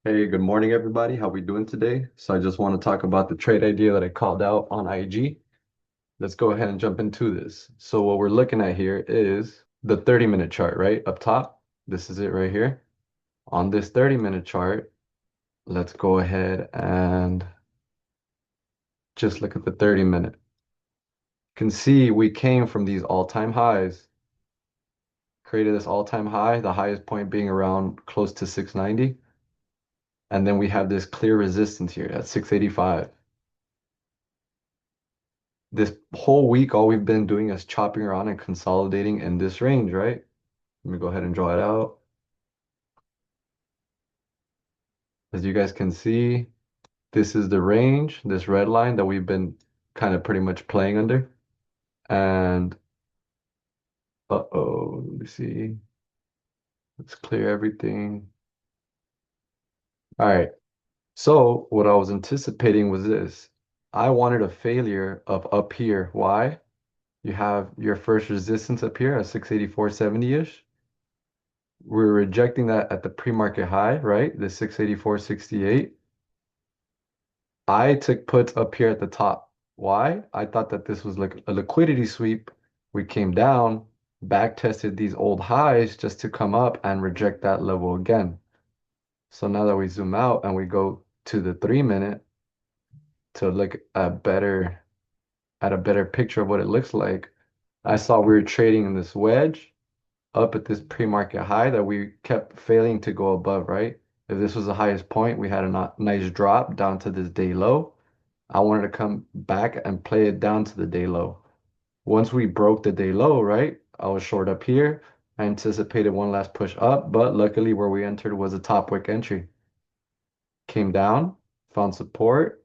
Hey, good morning, everybody. How we doing today? So I just want to talk about the trade idea that I called out on IG. Let's go ahead and jump into this. So what we're looking at here is the 30-minute chart, right? Up top, this is it right here. On this 30-minute chart, let's go ahead and just look at the 30-minute. You can see we came from these all-time highs, created this all-time high, the highest point being around close to 690. And then we have this clear resistance here at 685. This whole week, all we've been doing is chopping around and consolidating in this range, right? Let me go ahead and draw it out. As you guys can see, this is the range, this red line that we've been kind of pretty much playing under. And let me see. Let's clear everything. All right. So what I was anticipating was this. I wanted a failure of up here. Why? You have your first resistance up here at 684.70-ish. We're rejecting that at the pre-market high, right? The 684.68. I took puts up here at the top. Why? I thought that this was like a liquidity sweep. We came down, back tested these old highs just to come up and reject that level again. So now that we zoom out and we go to the 3-minute to look at a better picture of what it looks like, I saw we were trading in this wedge up at this pre-market high that we kept failing to go above, right? If this was the highest point, we had a nice drop down to this day low. I wanted to come back and play it down to the day low. Once we broke the day low, right? I was short up here. I anticipated one last push up, but luckily where we entered was a top wick entry. Came down, found support,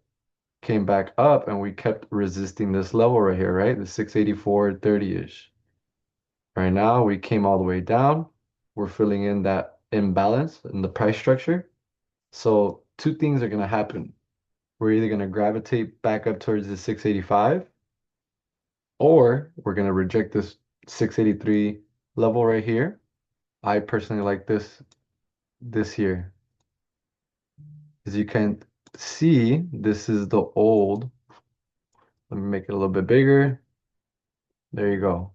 came back up, and we kept resisting this level right here, right? The 684.30-ish. Right now, we came all the way down. We're filling in that imbalance in the price structure. So two things are going to happen. We're either going to gravitate back up towards the 685, or we're going to reject this 683 level right here. I personally like this here. As you can see, this is the old. Let me make it a little bit bigger. There you go.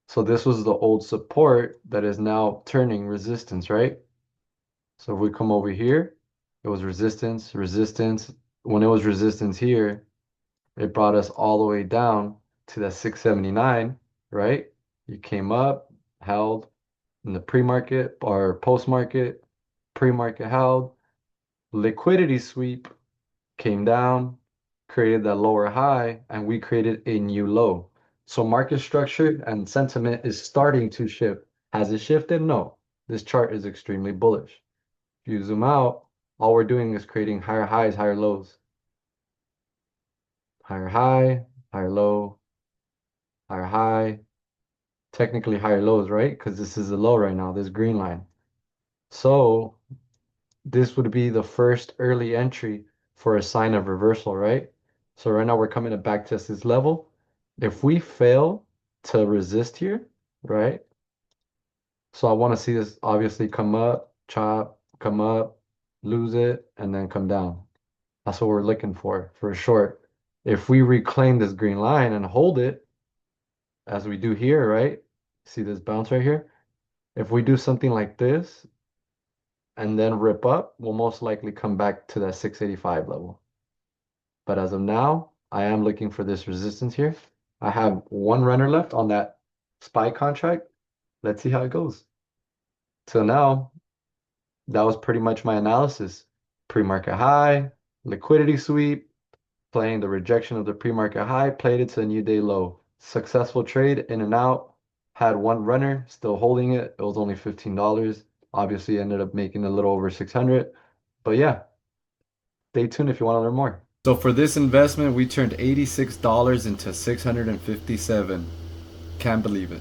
So this was the old support that is now turning resistance, right? So if we come over here, it was resistance, resistance. When it was resistance here, it brought us all the way down to that 679, right? You came up, held in the pre-market or post-market, pre-market held, liquidity sweep, came down, created that lower high, and we created a new low. So market structure and sentiment is starting to shift. Has it shifted? No. This chart is extremely bullish. If you zoom out, all we're doing is creating higher highs, higher lows. Higher high, higher low, higher high, technically higher lows, right? Because this is a low right now, this green line. So this would be the first early entry for a sign of reversal, right? So right now we're coming to back test this level. If we fail to resist here, right? So I want to see this obviously come up, chop, come up, lose it, and then come down. That's what we're looking for a short. If we reclaim this green line and hold it, as we do here, right? See this bounce right here? If we do something like this and then rip up, we'll most likely come back to that 685 level. But as of now, I am looking for this resistance here. I have one runner left on that SPY contract. Let's see how it goes. So now, that was pretty much my analysis. Pre-market high, liquidity sweep, playing the rejection of the pre-market high, played it to a new day low. Successful trade in and out. Had one runner, still holding it. It was only $15. Obviously ended up making a little over 600. But yeah, stay tuned if you want to learn more. So for this investment, we turned $86 into 657. Can't believe it.